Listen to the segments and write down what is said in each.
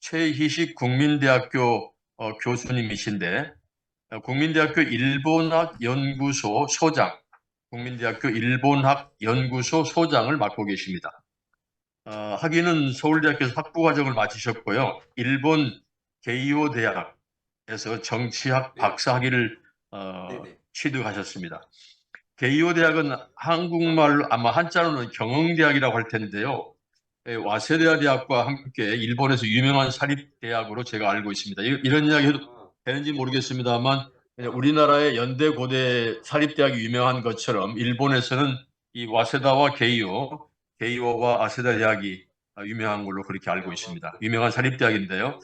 최희식 국민대학교 교수님이신데 국민대학교 일본학 연구소 소장, 국민대학교 일본학 연구소 소장을 맡고 계십니다. 학위는 서울대학교에서 학부과정을 마치셨고요. 일본 게이오 대학에서 정치학 박사학위를 취득하셨습니다. 게이오 대학은 한국말로 아마 한자로는 경영대학이라고 할 텐데요. 와세다 대학과 함께 일본에서 유명한 사립대학으로 제가 알고 있습니다. 이런 이야기 해도 되는지 모르겠습니다만 우리나라의 연대 고대 사립대학이 유명한 것처럼 일본에서는 이 와세다와 게이오와 와세다 대학이 유명한 걸로 그렇게 알고 있습니다. 유명한 사립대학인데요.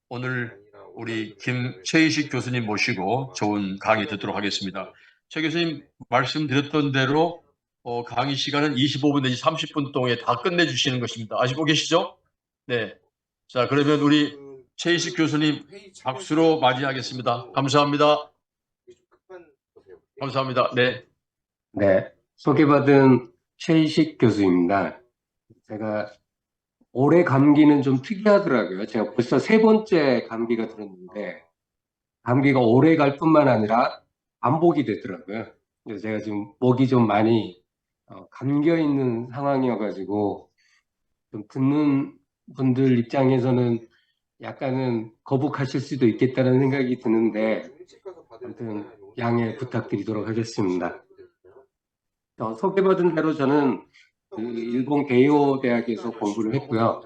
오늘 우리 최희식 교수님 모시고 좋은 강의 듣도록 하겠습니다. 최 교수님 말씀드렸던 대로 강의 시간은 25분 내지 30분 동안에 다 끝내주시는 것입니다. 아시고 계시죠? 네. 자, 그러면 우리 최희식 교수님 박수로 맞이하겠습니다. 감사합니다. 감사합니다. 네. 네. 소개받은 최희식 교수입니다. 제가 올해 감기는 좀 특이하더라고요. 제가 벌써 3번째 감기가 들었는데, 감기가 오래 갈 뿐만 아니라 반복이 되더라고요. 그래서 제가 지금 목이 좀 많이 감겨 있는 상황이어가지고, 좀 듣는 분들 입장에서는 약간은 거북하실 수도 있겠다는 생각이 드는데, 아무튼 양해 부탁드리도록 하겠습니다. 소개받은 대로 저는 일본 게이오 대학에서 공부를 했고요.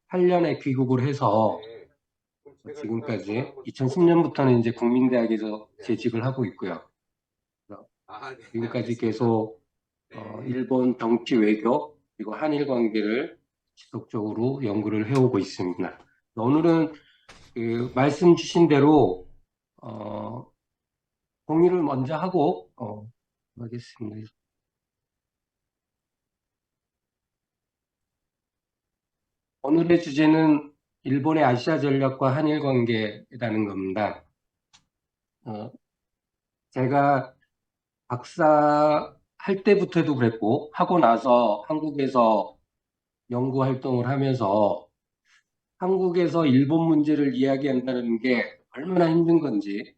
2008년에 귀국을 해서 지금까지 2010년부터는 이제 국민대학에서 재직을 하고 있고요. 지금까지 계속 일본 정치 외교 그리고 한일 관계를 지속적으로 연구를 해오고 있습니다. 오늘은 말씀 주신 대로 공유를 먼저 하고 하겠습니다. 오늘의 주제는 일본의 아시아 전략과 한일 관계라는 겁니다. 제가 박사 할 때부터도 그랬고 하고 나서 한국에서 연구 활동을 하면서 한국에서 일본 문제를 이야기한다는 게 얼마나 힘든 건지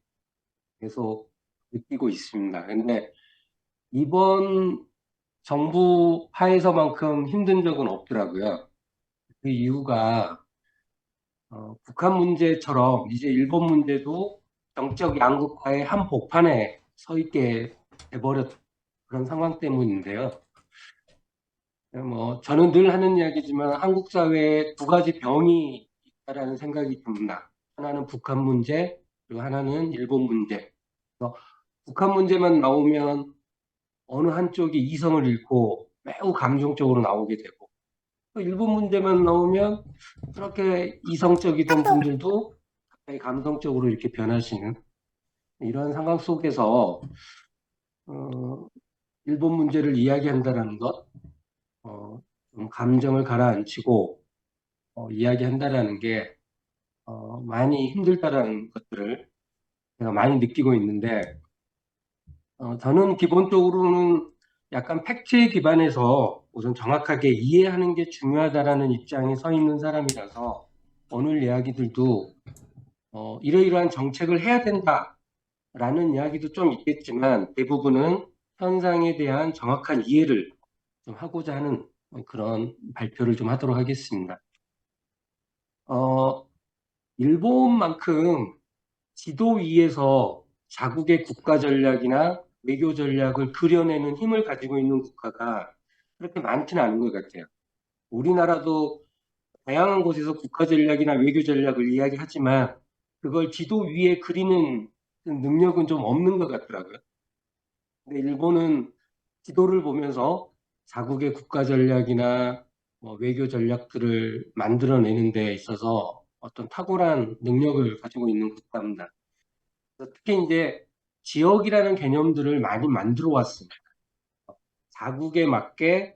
계속 느끼고 있습니다. 근데 이번 정부 하에서만큼 힘든 적은 없더라고요. 그 이유가 북한 문제처럼 이제 일본 문제도 정적 양극화의 한복판에 서 있게 돼버렸 그런 상황 때문인데요. 저는 늘 하는 이야기지만 한국 사회에 두 가지 병이 있다라는 생각이 듭니다. 하나는 북한 문제, 그리고 하나는 일본 문제. 그래서 북한 문제만 나오면 어느 한쪽이 이성을 잃고 매우 감정적으로 나오게 되고, 또 일본 문제만 나오면 그렇게 이성적이던 분들도 갑자기 감성적으로 이렇게 변하시는 이러한 상황 속에서 일본 문제를 이야기한다는 것, 좀 감정을 가라앉히고 이야기한다라는 게 많이 힘들다라는 것들을 제가 많이 느끼고 있는데, 저는 기본적으로는 약간 팩트에 기반해서 우선 정확하게 이해하는 게 중요하다라는 입장에 서 있는 사람이라서 오늘 이야기들도 이러이러한 정책을 해야 된다라는 이야기도 좀 있겠지만 대부분은 현상에 대한 정확한 이해를 좀 하고자 하는 그런 발표를 좀 하도록 하겠습니다. 일본만큼 지도 위에서 자국의 국가 전략이나 외교 전략을 그려내는 힘을 가지고 있는 국가가 그렇게 많지는 않은 것 같아요. 우리나라도 다양한 곳에서 국가 전략이나 외교 전략을 이야기하지만 그걸 지도 위에 그리는 능력은 좀 없는 것 같더라고요. 근데 일본은 지도를 보면서 자국의 국가 전략이나 외교 전략들을 만들어내는 데 있어서 어떤 탁월한 능력을 가지고 있는 국가입니다. 특히 이제 지역이라는 개념들을 많이 만들어 왔습니다. 자국에 맞게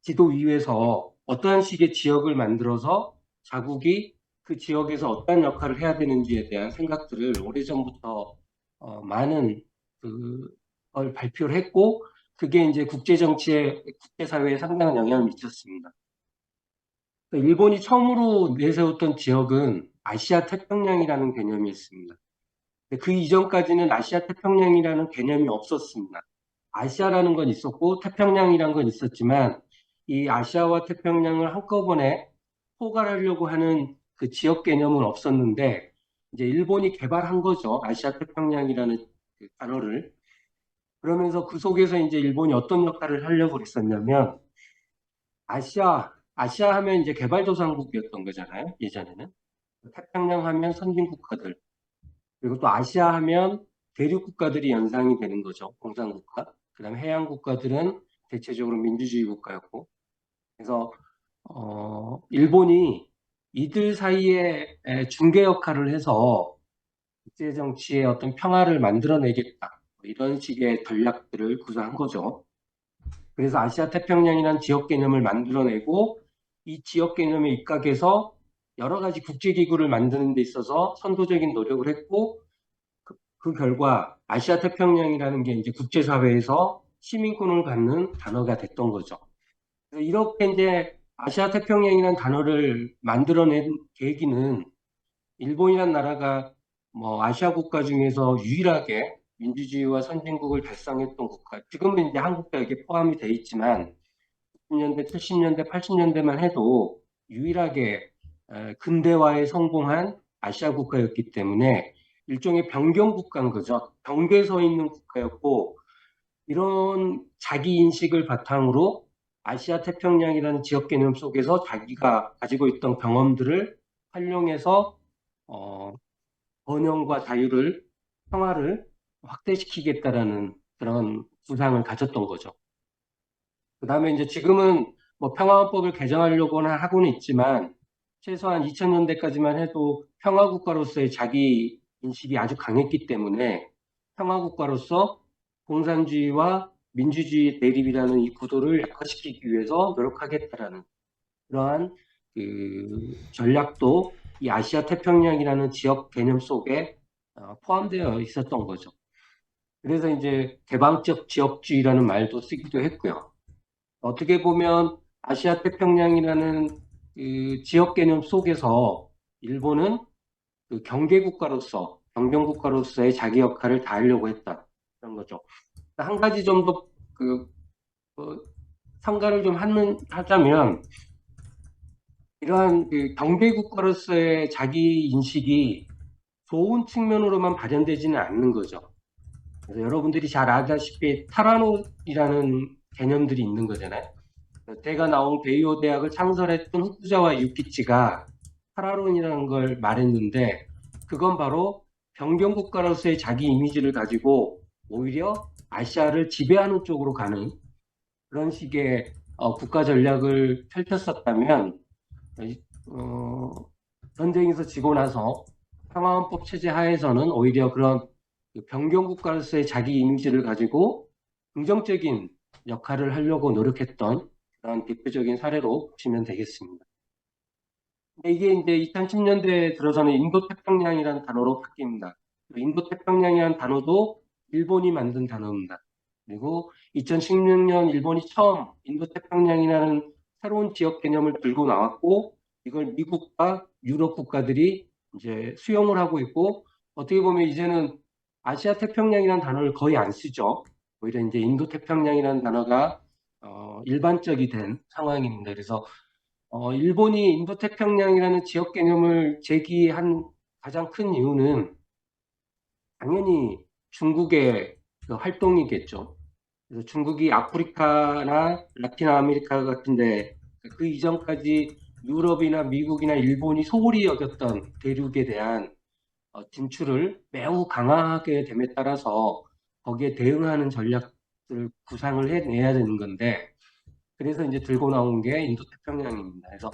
지도 위에서 어떠한 식의 지역을 만들어서 자국이 그 지역에서 어떤 역할을 해야 되는지에 대한 생각들을 오래전부터 많은 걸 발표를 했고 그게 이제 국제사회에 상당한 영향을 미쳤습니다. 그러니까 일본이 처음으로 내세웠던 지역은 아시아 태평양이라는 개념이었습니다. 근데 그 이전까지는 아시아 태평양이라는 개념이 없었습니다. 아시아라는 건 있었고 태평양이라는 건 있었지만 이 아시아와 태평양을 한꺼번에 포괄하려고 하는 그 지역 개념은 없었는데 이제 일본이 개발한 거죠. 아시아 태평양이라는 그 단어를. 그러면서 그 속에서 이제 일본이 어떤 역할을 하려고 그랬었냐면 아시아 하면 이제 개발도상국이었던 거잖아요. 예전에는. 태평양 하면 선진국가들. 그리고 또 아시아 하면 대륙 국가들이 연상이 되는 거죠. 공산국가. 그다음에 해양 국가들은 대체적으로 민주주의 국가였고. 그래서 일본이 이들 사이에 중개 역할을 해서 국제 정치의 어떤 평화를 만들어내겠다. 뭐 이런 식의 전략들을 구사한 거죠. 그래서 아시아 태평양이라는 지역 개념을 만들어내고 이 지역 개념에 입각해서 여러 가지 국제기구를 만드는 데 있어서 선도적인 노력을 했고 그 결과 아시아 태평양이라는 게 이제 국제사회에서 시민권을 갖는 단어가 됐던 거죠. 그래서 이렇게 이제 아시아 태평양이라는 단어를 만들어낸 계기는 일본이란 나라가 뭐 아시아 국가 중에서 유일하게 민주주의와 선진국을 달성했던 국가. 지금은 이제 한국도 여기에 포함이 돼 있지만 60년대, 70년대, 80년대만 해도 유일하게 근대화에 성공한 아시아 국가였기 때문에 일종의 변경 국가인 거죠. 경계에 서 있는 국가였고 이런 자기 인식을 바탕으로 아시아 태평양이라는 지역 개념 속에서 자기가 가지고 있던 경험들을 활용해서 어, 번영과 자유를 평화를 확대시키겠다라는 그런 구상을 가졌던 거죠. 그 다음에 이제 지금은 뭐 평화헌법을 개정하려고는 하고는 있지만 최소한 2000년대까지만 해도 평화국가로서의 자기 인식이 아주 강했기 때문에 평화국가로서 공산주의와 민주주의 대립이라는 이 구도를 약화시키기 위해서 노력하겠다라는 그러한 그 전략도 이 아시아 태평양이라는 지역 개념 속에 포함되어 있었던 거죠. 그래서 이제 개방적 지역주의라는 말도 쓰기도 했고요. 어떻게 보면 아시아 태평양이라는 그 지역 개념 속에서 일본은 그 경계국가로서의 자기 역할을 다하려고 했다. 그런 거죠. 한 가지 좀 더 그, 상가를 좀 하자면 이러한 그 경계국가로서의 자기 인식이 좋은 측면으로만 발현되지는 않는 거죠. 그래서 여러분들이 잘 아다시피 타라노이라는 개념들이 있는 거잖아요. 제가 나온 베이오 대학을 창설했던 후쿠자와 유키치가 타라론이라는 걸 말했는데 그건 바로 변경국가로서의 자기 이미지를 가지고 오히려 아시아를 지배하는 쪽으로 가는 그런 식의 국가 전략을 펼쳤었다면 어, 전쟁에서 지고 나서 평화헌법 체제 하에서는 오히려 그런 변경국가로서의 자기 이미지를 가지고 긍정적인 역할을 하려고 노력했던 그런 대표적인 사례로 보시면 되겠습니다. 근데 이게 이제 2010년대에 들어서는 인도태평양이라는 단어로 바뀝니다. 인도태평양이라는 단어도 일본이 만든 단어입니다. 그리고 2016년 일본이 처음 인도태평양이라는 새로운 지역 개념을 들고 나왔고 이걸 미국과 유럽 국가들이 이제 수용을 하고 있고 어떻게 보면 이제는 아시아 태평양이라는 단어를 거의 안 쓰죠. 오히려 이제 인도태평양이라는 단어가 일반적이 된 상황입니다. 그래서 일본이 인도태평양이라는 지역 개념을 제기한 가장 큰 이유는 당연히 중국의 그 활동이겠죠. 그래서 중국이 아프리카나 라틴 아메리카 같은데 그 이전까지 유럽이나 미국이나 일본이 소홀히 여겼던 대륙에 대한 진출을 매우 강화하게 됨에 따라서 거기에 대응하는 전략들을 구상을 해내야 되는 건데 그래서 이제 들고 나온 게 인도태평양입니다. 그래서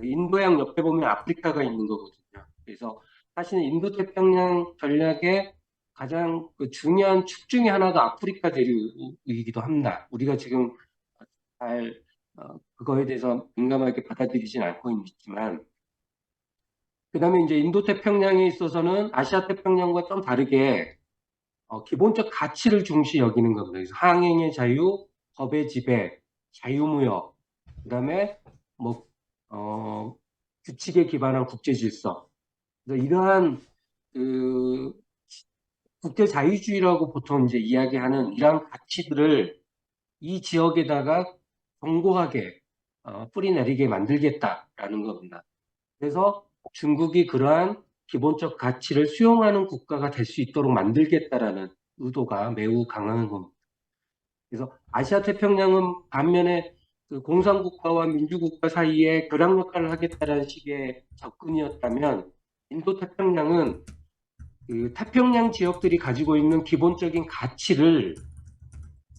인도양 옆에 보면 아프리카가 있는 거거든요. 그래서 사실 인도태평양 전략의 가장 그 중요한 축 중에 하나가 아프리카 대륙이기도 합니다. 우리가 지금 잘 그거에 대해서 민감하게 받아들이진 않고 있지만 그다음에 이제 인도태평양에 있어서는 아시아 태평양과 좀 다르게 기본적 가치를 중시 여기는 겁니다. 그래서 항행의 자유, 법의 지배, 자유무역, 그다음에 뭐 규칙에 기반한 국제 질서. 그래서 이러한 그 국제 자유주의라고 보통 이제 이야기하는 이러한 가치들을 이 지역에다가 견고하게 뿌리내리게 만들겠다라는 겁니다. 그래서 중국이 그러한 기본적 가치를 수용하는 국가가 될 수 있도록 만들겠다라는 의도가 매우 강한 겁니다. 그래서 아시아 태평양은 반면에 그 공산국가와 민주국가 사이에 교량 역할을 하겠다는 식의 접근이었다면 인도 태평양은 그 태평양 지역들이 가지고 있는 기본적인 가치를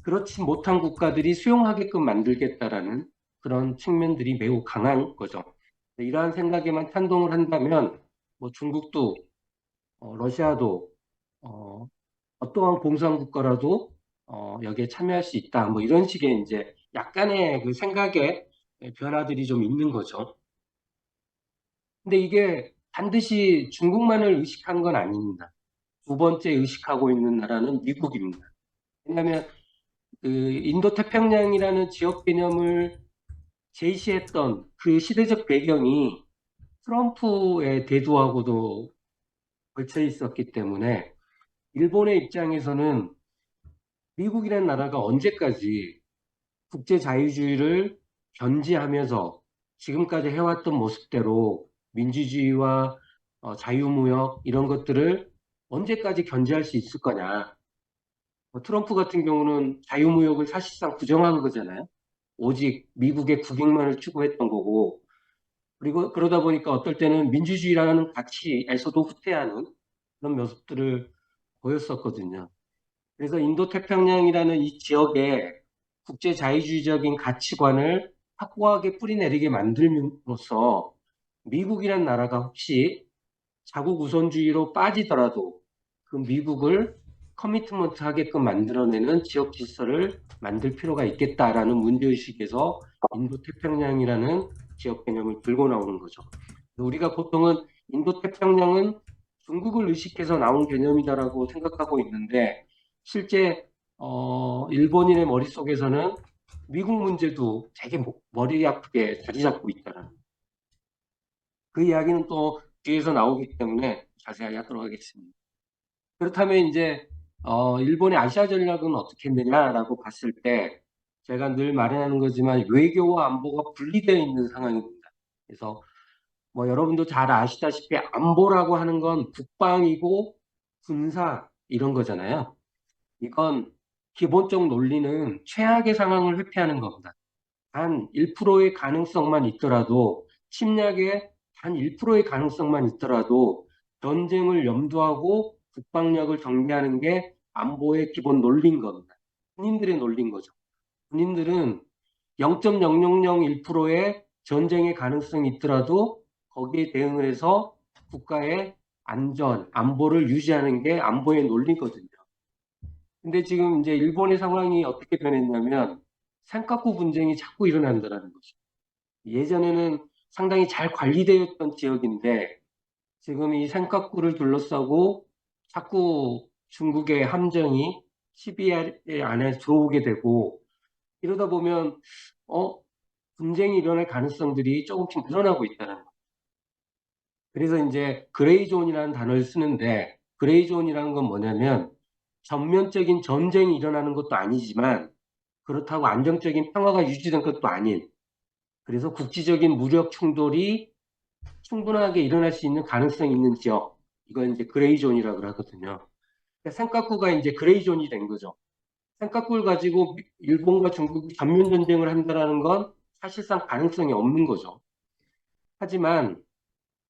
그렇지 못한 국가들이 수용하게끔 만들겠다라는 그런 측면들이 매우 강한 거죠. 이러한 생각에만 찬동을 한다면 뭐 중국도 러시아도 어떠한 공산국가라도 여기에 참여할 수 있다. 뭐 이런 식의 이제 약간의 그 생각의 변화들이 좀 있는 거죠. 근데 이게 반드시 중국만을 의식한 건 아닙니다. 두 번째 의식하고 있는 나라는 미국입니다. 왜냐하면 그 인도 태평양이라는 지역 개념을 제시했던 그 시대적 배경이 트럼프의 대두하고도 걸쳐 있었기 때문에 일본의 입장에서는 미국이라는 나라가 언제까지 국제 자유주의를 견지하면서 지금까지 해왔던 모습대로 민주주의와 자유무역 이런 것들을 언제까지 견지할 수 있을 거냐. 트럼프 같은 경우는 자유무역을 사실상 부정한 거잖아요. 오직 미국의 국익만을 추구했던 거고, 그리고 그러다 보니까 어떨 때는 민주주의라는 가치에서도 후퇴하는 그런 모습들을 보였었거든요. 그래서 인도 태평양이라는 이 지역에 국제 자유주의적인 가치관을 확고하게 뿌리내리게 만들므로써 미국이라는 나라가 혹시 자국 우선주의로 빠지더라도 그 미국을 커미트먼트 하게끔 만들어내는 지역 질서를 만들 필요가 있겠다라는 문제의식에서 인도 태평양이라는 지역 개념을 들고 나오는 거죠. 우리가 보통은 인도 태평양은 중국을 의식해서 나온 개념이다라고 생각하고 있는데 실제 일본인의 머릿속에서는 미국 문제도 되게 머리 아프게 자리 잡고 있다는 그 이야기는 또 뒤에서 나오기 때문에 자세하게 하도록 하겠습니다. 그렇다면 이제 일본의 아시아 전략은 어떻게 했느냐라고 봤을 때 제가 늘 말하는 거지만 외교와 안보가 분리되어 있는 상황입니다. 그래서 뭐 여러분도 잘 아시다시피 안보라고 하는 건 국방이고 군사 이런 거잖아요. 이건 기본적 논리는 최악의 상황을 회피하는 겁니다. 단 1%의 가능성만 있더라도 침략의 단 1%의 가능성만 있더라도 전쟁을 염두하고 국방력을 정비하는 게 안보의 기본 논리인 겁니다. 군인들의 논리인 거죠. 군인들은 0.0001%의 전쟁의 가능성이 있더라도 거기에 대응을 해서 국가의 안전, 안보를 유지하는 게 안보의 논리거든요. 근데 지금 이제 일본의 상황이 어떻게 변했냐면 산카쿠 분쟁이 자꾸 일어난다는 거죠. 예전에는 상당히 잘 관리되었던 지역인데 지금 이 산카쿠를 둘러싸고 자꾸 중국의 함정이 시비에 안에 들어오게 되고 이러다 보면 분쟁이 일어날 가능성들이 조금씩 늘어나고 있다는 거예요. 그래서 이제 그레이존이라는 단어를 쓰는데 그레이존이라는 건 뭐냐면 전면적인 전쟁이 일어나는 것도 아니지만 그렇다고 안정적인 평화가 유지된 것도 아닌 그래서 국지적인 무력 충돌이 충분하게 일어날 수 있는 가능성이 있는 지역 이걸 이제 그레이존이라고 하거든요. 그러니까 센카쿠가 이제 그레이존이 된 거죠. 센카쿠를 가지고 일본과 중국이 전면 전쟁을 한다는 건 사실상 가능성이 없는 거죠. 하지만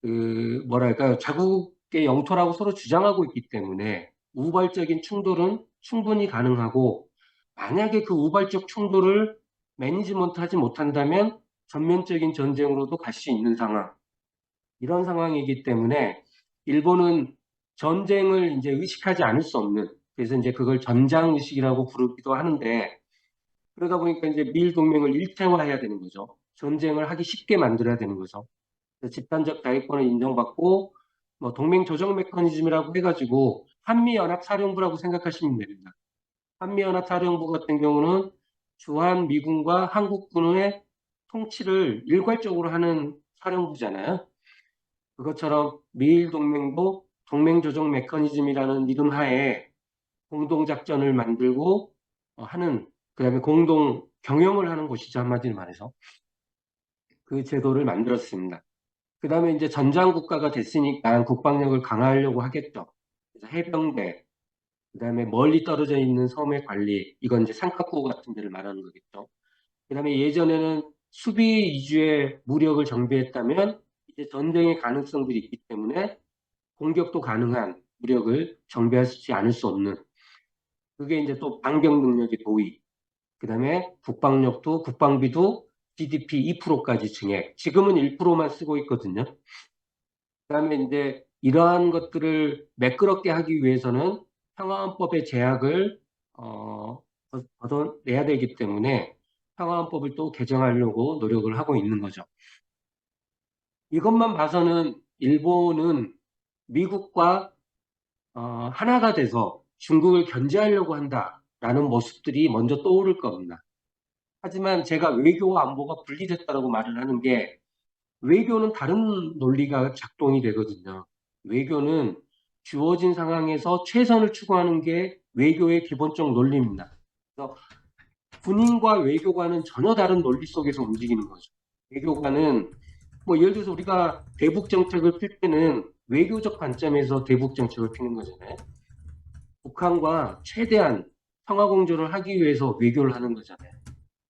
그 뭐랄까요 자국의 영토라고 서로 주장하고 있기 때문에 우발적인 충돌은 충분히 가능하고 만약에 그 우발적 충돌을 매니지먼트하지 못한다면 전면적인 전쟁으로도 갈 수 있는 상황 이런 상황이기 때문에 일본은 전쟁을 이제 의식하지 않을 수 없는 그래서 이제 그걸 전장 의식이라고 부르기도 하는데 그러다 보니까 이제 미일 동맹을 일체화해야 되는 거죠. 전쟁을 하기 쉽게 만들어야 되는 거죠. 집단적 자위권을 인정받고 뭐 동맹 조정 메커니즘이라고 해가지고 한미연합사령부라고 생각하시면 됩니다. 한미연합사령부 같은 경우는 주한미군과 한국군의 통치를 일괄적으로 하는 사령부잖아요. 그것처럼 미일동맹도 동맹조정 메커니즘이라는 이름 하에 공동작전을 만들고 하는, 그다음에 공동 경영을 하는 곳이죠. 한마디로 말해서. 그 제도를 만들었습니다. 그다음에 이제 전장국가가 됐으니까 국방력을 강화하려고 하겠죠. 그래서 해병대, 그다음에 멀리 떨어져 있는 섬의 관리, 이건 이제 삼각구 같은 데를 말하는 거겠죠. 그다음에 예전에는 수비 위주의 무력을 정비했다면 이제 전쟁의 가능성들이 있기 때문에 공격도 가능한 무력을 정비하지 않을 수 없는, 그게 이제 또 방병 능력의 도입, 그다음에 국방력도 국방비도 GDP 2%까지 증액. 지금은 1%만 쓰고 있거든요. 그다음에 이제 이러한 것들을 매끄럽게 하기 위해서는 평화헌법의 제약을 걷어내야 되기 때문에 평화헌법을 또 개정하려고 노력을 하고 있는 거죠. 이것만 봐서는 일본은 미국과 하나가 돼서 중국을 견제하려고 한다라는 모습들이 먼저 떠오를 겁니다. 하지만 제가 외교와 안보가 분리됐다고 말을 하는 게, 외교는 다른 논리가 작동이 되거든요. 외교는 주어진 상황에서 최선을 추구하는 게 외교의 기본적 논리입니다. 그래서 군인과 외교관은 전혀 다른 논리 속에서 움직이는 거죠. 외교관은 뭐 예를 들어서 우리가 대북 정책을 필 때는 외교적 관점에서 대북 정책을 피는 거잖아요. 북한과 최대한 평화 공존을 하기 위해서 외교를 하는 거잖아요.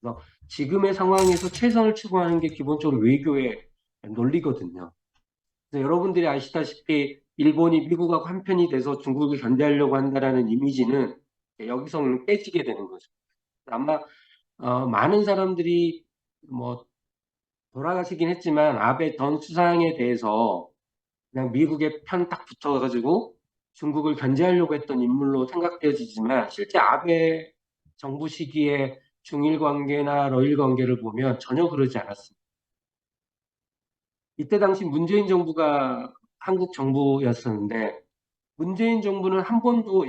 그래서 지금의 상황에서 최선을 추구하는 게 기본적으로 외교의 논리거든요. 그래서 여러분들이 아시다시피 일본이 미국하고 한편이 돼서 중국을 견제하려고 한다라는 이미지는 여기서는 깨지게 되는 거죠. 아마 많은 사람들이 뭐 돌아가시긴 했지만 아베 전 수상에 대해서 그냥 미국의 편 딱 붙어가지고 중국을 견제하려고 했던 인물로 생각되어지지만, 실제 아베 정부 시기에 중일 관계나 러일 관계를 보면 전혀 그러지 않았습니다. 이때 당시 문재인 정부가 한국 정부였었는데, 문재인 정부는 한 번도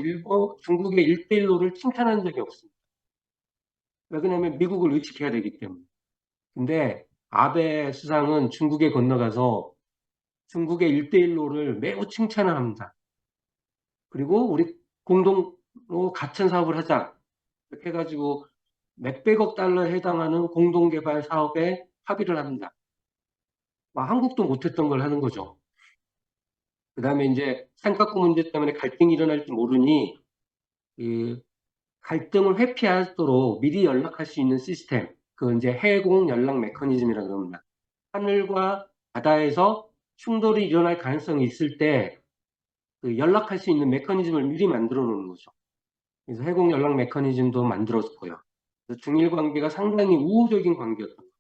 중국의 일대일로를 칭찬한 적이 없습니다. 왜냐하면 미국을 의식해야 되기 때문에. 근데 아베 수상은 중국에 건너가서 중국의 일대일로를 매우 칭찬을 합니다. 그리고 우리 공동으로 같은 사업을 하자, 이렇게 해가지고 몇백억 달러에 해당하는 공동개발 사업에 합의를 합니다. 한국도 못했던 걸 하는 거죠. 그 다음에 이제 삼각구 문제 때문에 갈등이 일어날지 모르니 이 갈등을 회피하도록 미리 연락할 수 있는 시스템, 그 이제 해공 연락 메커니즘이라고 그럽니다. 하늘과 바다에서 충돌이 일어날 가능성이 있을 때 그 연락할 수 있는 메커니즘을 미리 만들어 놓는 거죠. 그래서 해공 연락 메커니즘도 만들었고요. 그래서 중일 관계가 상당히 우호적인 관계였던 거예요.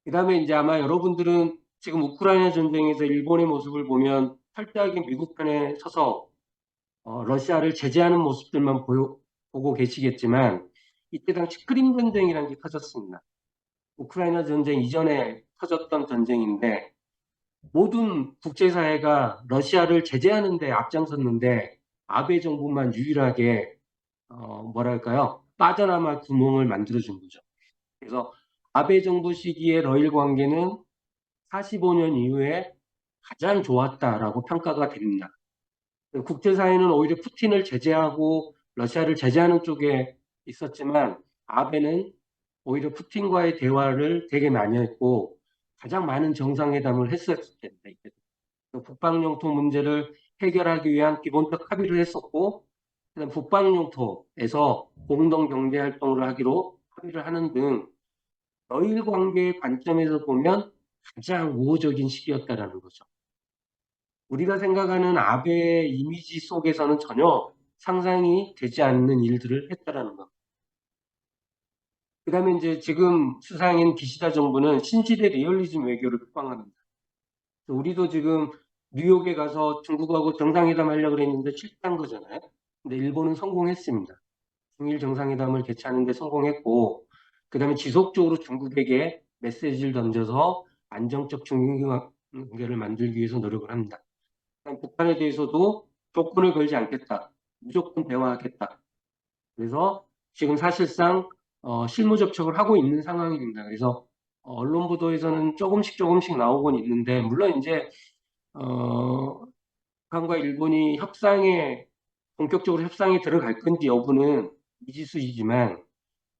그 다음에 이제 아마 여러분들은 지금 우크라이나 전쟁에서 일본의 모습을 보면 철저하게 미국 편에 서서 러시아를 제재하는 모습들만 보고 계시겠지만, 이때 당시 크림 전쟁이라는 게 터졌습니다. 우크라이나 전쟁 이전에 터졌던 전쟁인데 모든 국제사회가 러시아를 제재하는 데 앞장섰는데 아베 정부만 유일하게 뭐랄까요, 빠져나갈 구멍을 만들어준 거죠. 그래서 아베 정부 시기의 러일 관계는 45년 이후에 가장 좋았다라고 평가가 됩니다. 국제사회는 오히려 푸틴을 제재하고 러시아를 제재하는 쪽에 있었지만, 아베는 오히려 푸틴과의 대화를 되게 많이 했고 가장 많은 정상회담을 했었을 때입니다. 북방 영토 문제를 해결하기 위한 기본적 합의를 했었고, 그다음 북방 영토에서 공동 경제 활동을 하기로 합의를 하는 등 러일 관계의 관점에서 보면 가장 우호적인 시기였다라는 거죠. 우리가 생각하는 아베 이미지 속에서는 전혀 상상이 되지 않는 일들을 했다라는 것. 그다음에 이제 지금 수상인 기시다 정부는 신시대 리얼리즘 외교를 표방합니다. 우리도 지금 뉴욕에 가서 중국하고 정상회담 하려고 그랬는데 실패한 거잖아요. 근데 일본은 성공했습니다. 중일 정상회담을 개최하는 데 성공했고, 그다음에 지속적으로 중국에게 메시지를 던져서 안정적 중일 관계를 만들기 위해서 노력을 합니다. 북한에 대해서도 조건을 걸지 않겠다. 무조건 대화하겠다. 그래서 지금 사실상 실무 접촉을 하고 있는 상황입니다. 그래서 언론 보도에서는 조금씩 나오곤 있는데 물론 이제 북한과 일본이 본격적으로 협상에 들어갈 건지 여부는 미지수이지만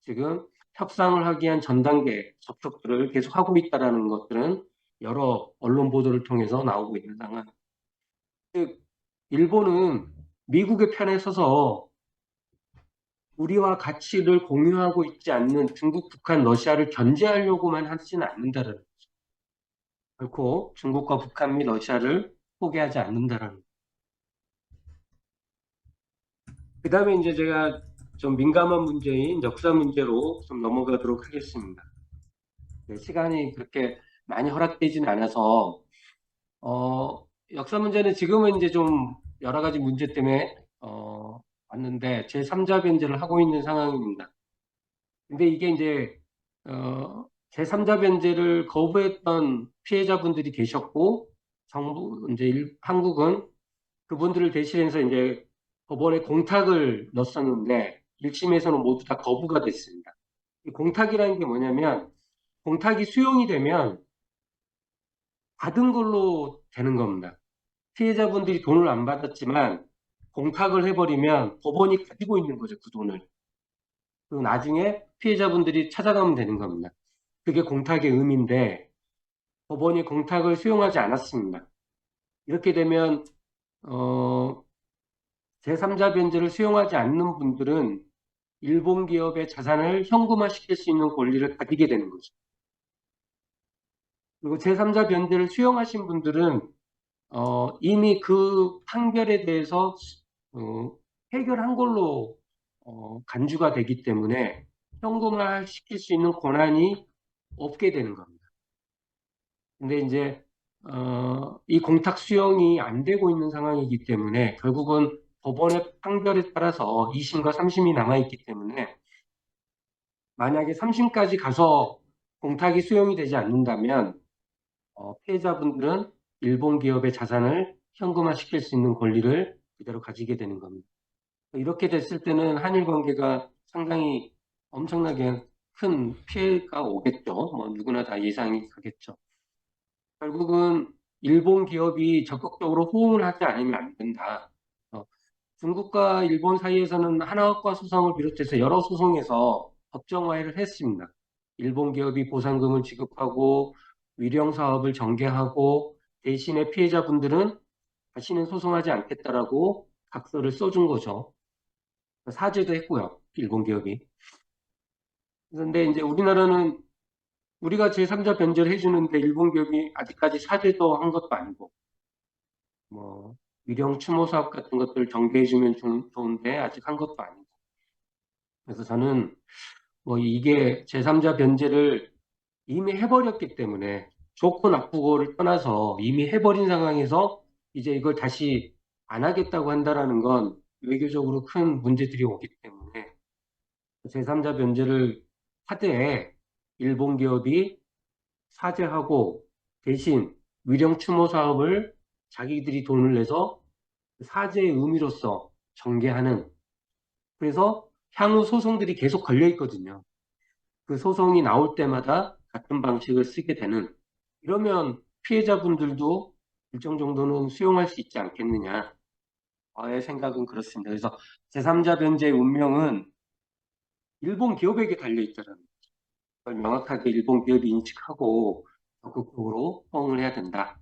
지금 협상을 하기 위한 전 단계 접촉들을 계속 하고 있다라는 것들은 여러 언론 보도를 통해서 나오고 있는 상황. 즉, 일본은 미국의 편에 서서 우리와 가치를 공유하고 있지 않는 중국, 북한, 러시아를 견제하려고만 하지는 않는다는 거죠. 결코 중국과 북한 및 러시아를 포기하지 않는다는 거죠. 그 다음에 이제 제가 좀 민감한 문제인 역사 문제로 좀 넘어가도록 하겠습니다. 네, 시간이 그렇게 많이 허락되지는 않아서 역사 문제는 지금은 이제 좀 여러 가지 문제 때문에 왔는데 제3자 변제를 하고 있는 상황입니다. 근데 이게 이제 제3자 변제를 거부했던 피해자분들이 계셨고 정부 이제 한국은 그분들을 대신해서 이제 법원에 공탁을 넣었었는데 1심에서는 모두 다 거부가 됐습니다. 이 공탁이라는 게 뭐냐면 공탁이 수용이 되면 받은 걸로 되는 겁니다. 피해자분들이 돈을 안 받았지만 공탁을 해버리면 법원이 가지고 있는 거죠, 그 돈을. 그리고 나중에 피해자분들이 찾아가면 되는 겁니다. 그게 공탁의 의미인데 법원이 공탁을 수용하지 않았습니다. 이렇게 되면 제3자 변제를 수용하지 않는 분들은 일본 기업의 자산을 현금화시킬 수 있는 권리를 가지게 되는 거죠. 그리고 제3자 변제를 수용하신 분들은 이미 그 판결에 대해서 어, 해결한 걸로 간주가 되기 때문에 현금화 시킬 수 있는 권한이 없게 되는 겁니다. 근데 이제 이 공탁 수용이 안 되고 있는 상황이기 때문에 결국은 법원의 판결에 따라서 2심과 3심이 남아있기 때문에 만약에 3심까지 가서 공탁이 수용이 되지 않는다면 피해자분들은 일본 기업의 자산을 현금화시킬 수 있는 권리를 그대로 가지게 되는 겁니다. 이렇게 됐을 때는 한일 관계가 상당히 엄청나게 큰 피해가 오겠죠. 뭐 누구나 다 예상이 가겠죠. 결국은 일본 기업이 적극적으로 호응을 하지 않으면 안 된다. 어, 중국과 일본 사이에서는 하나학과 소송을 비롯해서 여러 소송에서 법정화해를 했습니다. 일본 기업이 보상금을 지급하고 위령 사업을 전개하고 대신에 피해자분들은 다시는 소송하지 않겠다라고 각서를 써준 거죠. 사죄도 했고요. 일본 기업이. 그런데 이제 우리나라는 우리가 제3자 변제를 해주는데 일본 기업이 아직까지 사죄도 한 것도 아니고 뭐 위령 추모 사업 같은 것들 전개해주면 좋은데 아직 한 것도 아니고 그래서 저는 뭐 이게 제3자 변제를 이미 해버렸기 때문에 좋고 나쁘고를 떠나서 이미 해버린 상황에서 이제 이걸 다시 안 하겠다고 한다라는 건 외교적으로 큰 문제들이 오기 때문에 제3자 변제를 하되 일본 기업이 사죄하고 대신 위령 추모 사업을 자기들이 돈을 내서 사죄의 의미로서 전개하는 그래서 향후 소송들이 계속 걸려 있거든요. 그 소송이 나올 때마다 같은 방식을 쓰게 되는 이러면 피해자분들도 일정 정도는 수용할 수 있지 않겠느냐. 의 생각은 그렇습니다. 그래서 제3자 변제의 운명은 일본 기업에게 달려 있다는 걸 명확하게 일본 기업이 인식하고 적극적으로 호응을 해야 된다.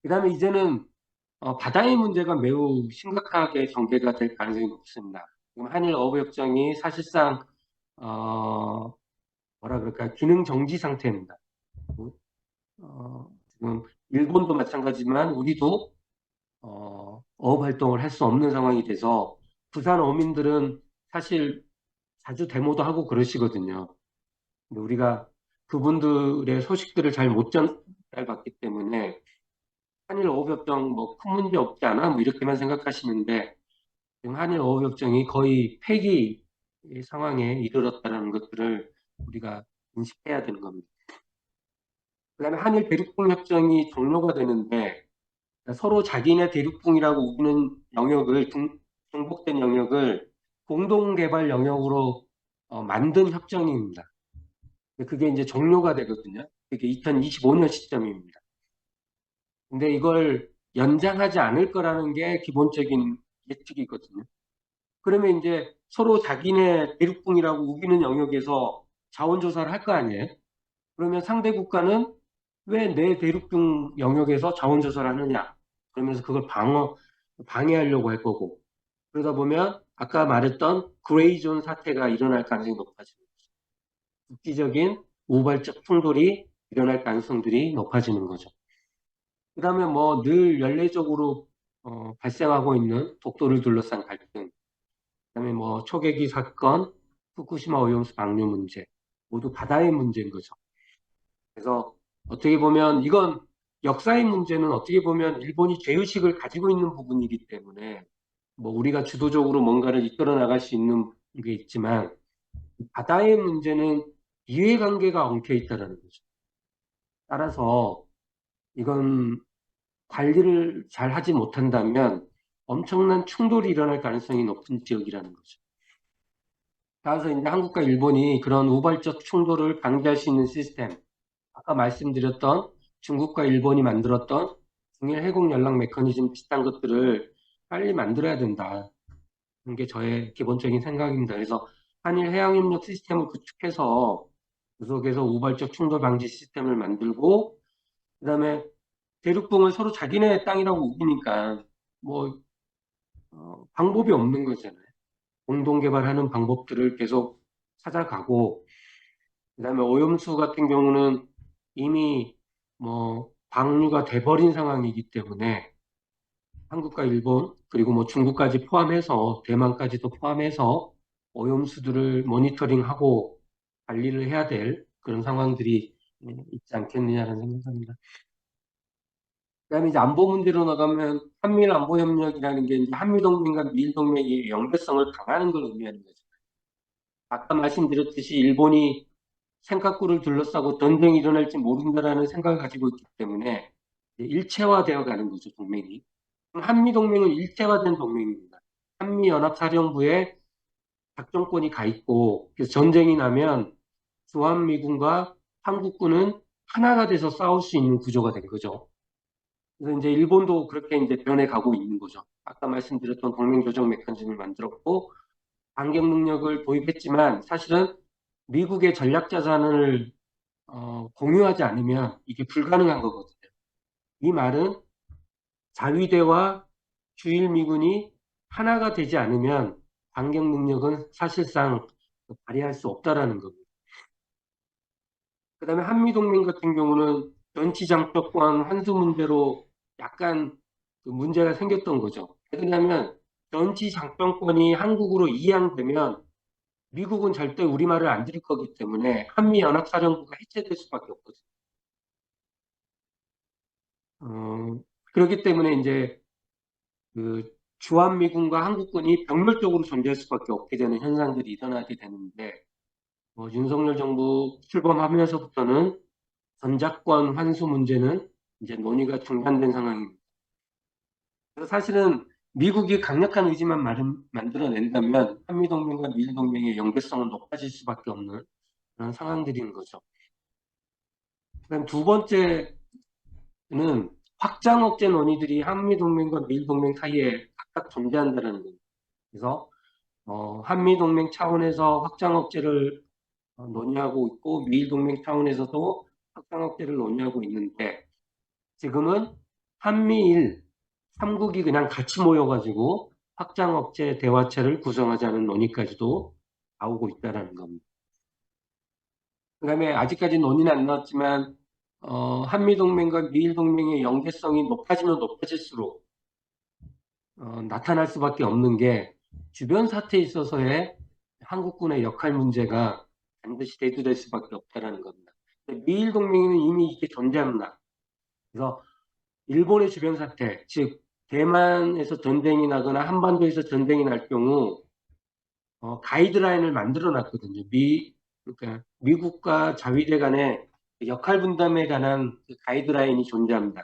그 다음에 이제는 바다의 문제가 매우 심각하게 전개가 될 가능성이 높습니다. 지금 한일 어업협정이 사실상 어, 뭐라 그럴까 기능 정지 상태입니다. 지금 일본도 마찬가지지만 우리도 어업 활동을 할 수 없는 상황이 돼서 부산 어민들은 사실 자주 데모도 하고 그러시거든요. 근데 우리가 그분들의 소식들을 잘 못 전달받기 때문에 한일 어업협정 뭐 큰 문제 없지 않아? 뭐 이렇게만 생각하시는데 지금 한일 어업협정이 거의 폐기 상황에 이르렀다는 것들을 우리가 인식해야 되는 겁니다. 그다음에 한일 대륙공협정이 종료가 되는데 서로 자기네 대륙붕이라고 우기는 영역을 중복된 영역을 공동 개발 영역으로 만든 협정입니다. 그게 이제 종료가 되거든요. 그게 2025년 시점입니다. 근데 이걸 연장하지 않을 거라는 게 기본적인 예측이거든요. 그러면 이제 서로 자기네 대륙붕이라고 우기는 영역에서 자원조사를 할 거 아니에요? 그러면 상대 국가는 왜 내 대륙붕 영역에서 자원조사를 하느냐? 그러면서 그걸 방해하려고 할 거고. 그러다 보면 아까 말했던 그레이존 사태가 일어날 가능성이 높아지는 거죠. 국기적인 우발적 충돌이 일어날 가능성들이 높아지는 거죠. 그다음에 뭐 늘 연례적으로 발생하고 있는 독도를 둘러싼 갈등, 그다음에 뭐 초계기 사건, 후쿠시마 오염수 방류 문제, 모두 바다의 문제인 거죠. 그래서 어떻게 보면 이건 역사의 문제는 어떻게 보면 일본이 죄의식을 가지고 있는 부분이기 때문에 뭐 우리가 주도적으로 뭔가를 이끌어 나갈 수 있는 게 있지만 바다의 문제는 이해관계가 엉켜 있다는 거죠. 따라서 이건 관리를 잘 하지 못한다면 엄청난 충돌이 일어날 가능성이 높은 지역이라는 거죠. 따라서 이제 한국과 일본이 그런 우발적 충돌을 방지할 수 있는 시스템, 아까 말씀드렸던 중국과 일본이 만들었던 중일 해공 연락 메커니즘 비슷한 것들을 빨리 만들어야 된다. 게 저의 기본적인 생각입니다. 그래서 한일 해양협력 시스템을 구축해서 그 속에서 우발적 충돌 방지 시스템을 만들고 그다음에 대륙붕을 서로 자기네 땅이라고 우기니까 뭐 방법이 없는 거잖아요. 공동 개발하는 방법들을 계속 찾아가고 그다음에 오염수 같은 경우는 이미 뭐 방류가 돼버린 상황이기 때문에 한국과 일본 그리고 뭐 중국까지 포함해서 대만까지도 포함해서 오염수들을 모니터링하고 관리를 해야 될 그런 상황들이 있지 않겠느냐는 생각합니다. 그다음에 이제 안보 문제로 나가면 한미일 안보 협력이라는 게 이제 한미 동맹과 미일 동맹의 연계성을 강화하는 걸 의미하는 거죠. 아까 말씀드렸듯이 일본이 senkaku를 둘러싸고 전쟁이 일어날지 모른다라는 생각을 가지고 있기 때문에 이제 일체화되어 가는 거죠, 동맹이. 한미 동맹은 일체화된 동맹입니다. 한미 연합사령부에 작전권이 가 있고 그래서 전쟁이 나면 주한미군과 한국군은 하나가 돼서 싸울 수 있는 구조가 된 거죠. 그래서 이제 일본도 그렇게 이제 변해가고 있는 거죠. 아까 말씀드렸던 동맹 조정 메커니즘을 만들었고 반격 능력을 도입했지만 사실은 미국의 전략 자산을 공유하지 않으면 이게 불가능한 거거든요. 이 말은 자위대와 주일미군이 하나가 되지 않으면 반격 능력은 사실상 발휘할 수 없다라는 겁니다. 그다음에 한미동맹 같은 경우는 전치장벽권 환수 문제로 약간 그 문제가 생겼던 거죠. 왜냐하면 전치장벽권이 한국으로 이양되면 미국은 절대 우리말을 안 들을 거기 때문에 한미연합사령부가 해체될 수밖에 없거든요. 그렇기 때문에 이제 그 주한미군과 한국군이 병렬적으로 존재할 수밖에 없게 되는 현상들이 일어나게 되는데 윤석열 정부 출범하면서부터는 전작권 환수 문제는 이제 논의가 중단된 상황입니다. 그래서 사실은 미국이 강력한 의지만 만들어낸다면 한미동맹과 미일동맹의 연계성은 높아질 수밖에 없는 그런 상황들인 거죠. 그다음 두 번째는 확장 억제 논의들이 한미동맹과 미일동맹 사이에 각각 존재한다는 겁니다. 그래서 한미동맹 차원에서 확장 억제를 논의하고 있고 미일동맹 차원에서도 확장 억제를 논의하고 있는데 지금은 한미일 3국이 그냥 같이 모여가지고 확장 억제 대화체를 구성하자는 논의까지도 나오고 있다는 겁니다. 그 다음에 아직까지 논의는 안 나왔지만 한미동맹과 미일동맹의 연계성이 높아지면 높아질수록 나타날 수밖에 없는 게 주변 사태에 있어서의 한국군의 역할 문제가 반드시 대두될 수밖에 없다는 겁니다. 미일 동맹에는 이미 이게 존재합니다. 그래서 일본의 주변 사태, 즉 대만에서 전쟁이 나거나 한반도에서 전쟁이 날 경우 가이드라인을 만들어 놨거든요. 그러니까 미국과 자위대 간의 역할 분담에 관한 그 가이드라인이 존재합니다.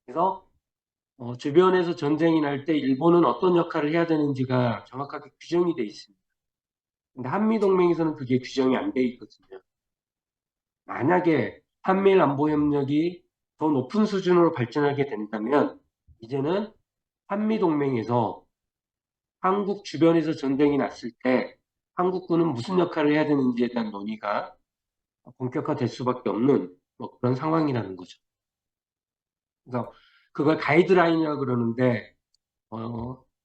그래서 주변에서 전쟁이 날 때 일본은 어떤 역할을 해야 되는지가 정확하게 규정이 돼 있습니다. 근데 한미동맹에서는 그게 규정이 안 돼 있거든요. 만약에 한미일 안보협력이 더 높은 수준으로 발전하게 된다면 이제는 한미동맹에서 한국 주변에서 전쟁이 났을 때 한국군은 무슨 역할을 해야 되는지에 대한 논의가 본격화될 수밖에 없는 뭐 그런 상황이라는 거죠. 그래서 그걸 가이드라인이라고 그러는데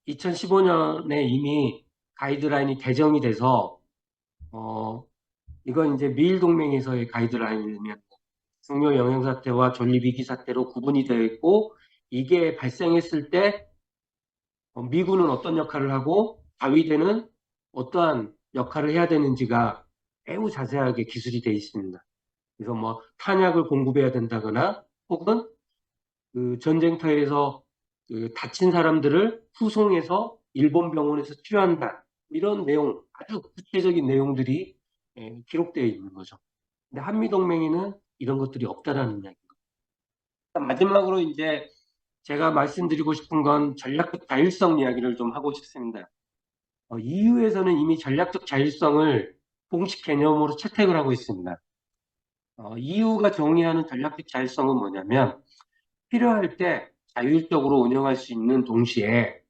2015년에 이미 가이드라인이 개정이 돼서 이건 이제 미일 동맹에서의 가이드라인이면 중요 영향사태와 전리위기 사태로 구분이 되어 있고 이게 발생했을 때 미군은 어떤 역할을 하고 자위대는 어떠한 역할을 해야 되는지가 매우 자세하게 기술이 되어 있습니다. 그래서 뭐 탄약을 공급해야 된다거나 혹은 그 전쟁터에서 그 다친 사람들을 후송해서 일본 병원에서 치료한다. 이런 내용, 아주 구체적인 내용들이 기록되어 있는 거죠. 근데 한미동맹에는 이런 것들이 없다라는 이야기입니다. 마지막으로 이제 제가 말씀드리고 싶은 건 전략적 자율성 이야기를 좀 하고 싶습니다. EU에서는 이미 전략적 자율성을 공식 개념으로 채택을 하고 있습니다. EU가 정의하는 전략적 자율성은 뭐냐면 필요할 때 자율적으로 운영할 수 있는 동시에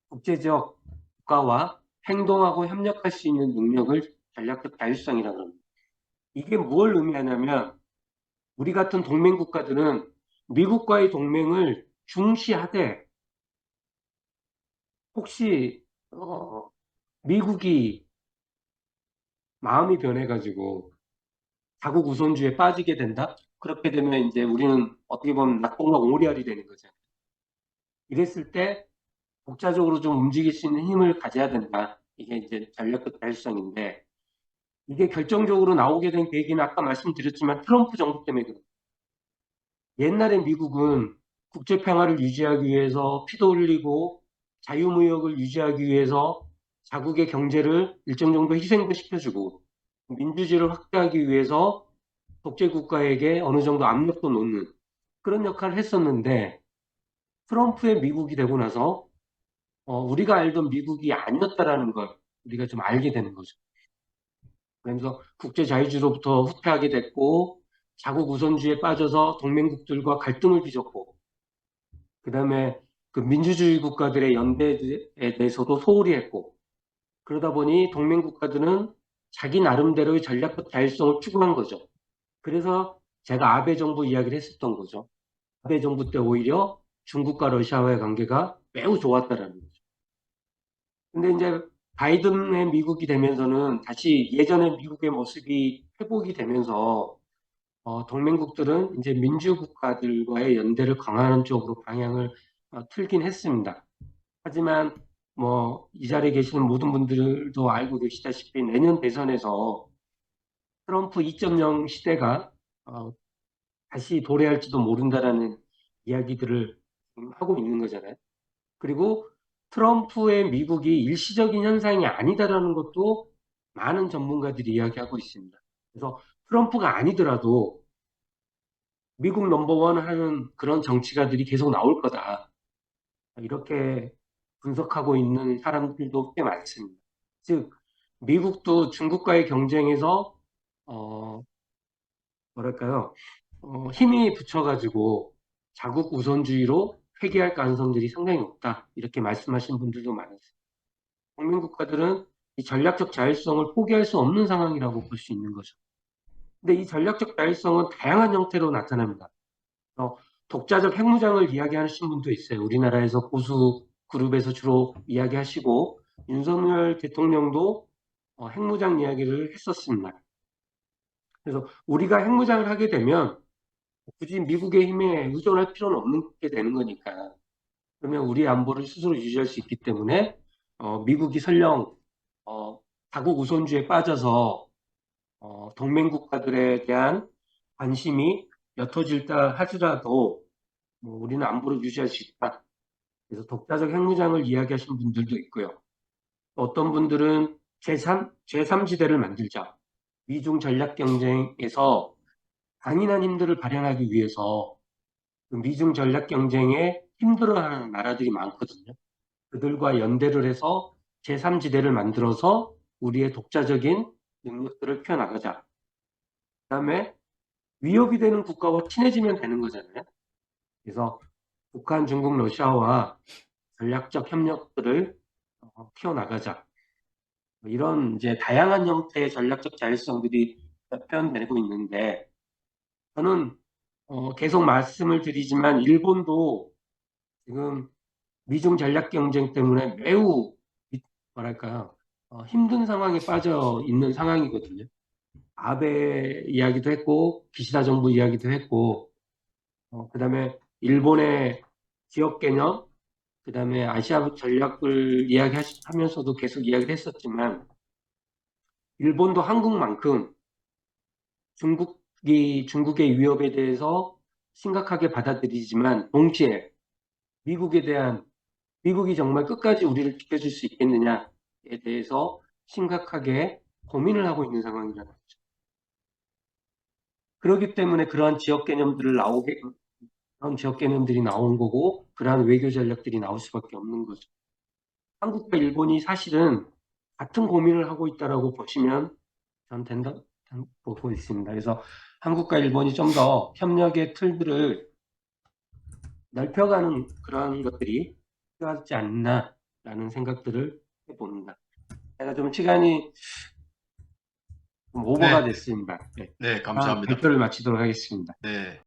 국제적 국가와 행동하고 협력할 수 있는 능력을 전략적 자율성이라고 합니다. 이게 뭘 의미하냐면 우리 같은 동맹 국가들은 미국과의 동맹을 중시하되 혹시 미국이 마음이 변해가지고 자국 우선주의에 빠지게 된다? 그렇게 되면 이제 우리는 어떻게 보면 낙동강 오리알이 되는 거죠. 이랬을 때 독자적으로 좀 움직일 수 있는 힘을 가져야 된다. 이게 이제 전략적 자율성인데 이게 결정적으로 나오게 된 계기는 아까 말씀드렸지만 트럼프 정부 때문에 그래요. 옛날에 미국은 국제 평화를 유지하기 위해서 피도 흘리고 자유무역을 유지하기 위해서 자국의 경제를 일정 정도 희생도 시켜주고 민주주의를 확대하기 위해서 독재 국가에게 어느 정도 압력도 놓는 그런 역할을 했었는데 트럼프의 미국이 되고 나서 우리가 알던 미국이 아니었다라는 걸 우리가 좀 알게 되는 거죠. 그래서 국제 자유주의로부터 후퇴하게 됐고 자국 우선주의에 빠져서 동맹국들과 갈등을 빚었고 그다음에 그 민주주의 국가들의 연대에 대해서도 소홀히 했고 그러다 보니 동맹 국가들은 자기 나름대로의 전략적 자율성을 추구한 거죠. 그래서 제가 아베 정부 이야기를 했었던 거죠. 아베 정부 때 오히려 중국과 러시아와의 관계가 매우 좋았다라는 거죠. 근데 이제 바이든의 미국이 되면서는 다시 예전의 미국의 모습이 회복이 되면서 동맹국들은 이제 민주국가들과의 연대를 강화하는 쪽으로 방향을 틀긴 했습니다. 하지만 뭐 이 자리에 계시는 모든 분들도 알고 계시다시피 내년 대선에서 트럼프 2.0 시대가 다시 도래할지도 모른다라는 이야기들을 하고 있는 거잖아요. 그리고 트럼프의 미국이 일시적인 현상이 아니다라는 것도 많은 전문가들이 이야기하고 있습니다. 그래서 트럼프가 아니더라도 미국 넘버원 하는 그런 정치가들이 계속 나올 거다. 이렇게 분석하고 있는 사람들도 꽤 많습니다. 즉, 미국도 중국과의 경쟁에서, 뭐랄까요, 힘이 붙여가지고 자국 우선주의로 회귀할 가능성들이 상당히 높다. 이렇게 말씀하신 분들도 많았습니다. 동맹국가들은 이 전략적 자율성을 포기할 수 없는 상황이라고 볼 수 있는 거죠. 근데 이 전략적 자율성은 다양한 형태로 나타납니다. 독자적 핵무장을 이야기하시는 분도 있어요. 우리나라에서 보수 그룹에서 주로 이야기하시고 윤석열 대통령도 핵무장 이야기를 했었습니다. 그래서 우리가 핵무장을 하게 되면 굳이 미국의 힘에 의존할 필요는 없는 게 되는 거니까 그러면 우리 안보를 스스로 유지할 수 있기 때문에 미국이 설령 자국 우선주의에 빠져서 동맹 국가들에 대한 관심이 옅어질다 하더라도 뭐 우리는 안보를 유지할 수 있다. 그래서 독자적 핵무장을 이야기하시는 분들도 있고요. 어떤 분들은 제3지대를 만들자. 미중 전략 경쟁에서 강인한 힘들을 발현하기 위해서 그 미중 전략 경쟁의 힘들어하는 나라들이 많거든요. 그들과 연대를 해서 제3지대를 만들어서 우리의 독자적인 능력들을 펴나가자. 그다음에 위협이 되는 국가와 친해지면 되는 거잖아요. 그래서 북한, 중국, 러시아와 전략적 협력들을 키워나가자. 이런 이제 다양한 형태의 전략적 자율성들이 표현되고 있는데 저는 계속 말씀을 드리지만 일본도 지금 미중 전략 경쟁 때문에 매우 뭐랄까요 힘든 상황에 빠져 있는 상황이거든요. 아베 이야기도 했고 기시다 정부 이야기도 했고 그다음에 일본의 지역 개념 그다음에 아시아 전략을 이야기하면서도 계속 이야기를 했었지만 일본도 한국만큼 중국의 위협에 대해서 심각하게 받아들이지만 동시에 미국에 대한 미국이 정말 끝까지 우리를 지켜줄 수 있겠느냐에 대해서 심각하게 고민을 하고 있는 상황이라는 거죠. 그렇기 때문에 그런 지역 개념들이 나온 거고 그러한 외교 전략들이 나올 수밖에 없는 거죠. 한국과 일본이 사실은 같은 고민을 하고 있다라고 보시면 전 된다 보고 있습니다. 그래서 한국과 일본이 좀 더 협력의 틀들을 넓혀가는 그런 것들이 필요하지 않나라는 생각들을 해봅니다. 제가 좀 시간이 좀 오버가 네, 됐습니다. 네. 네, 감사합니다. 발표를 마치도록 하겠습니다. 네.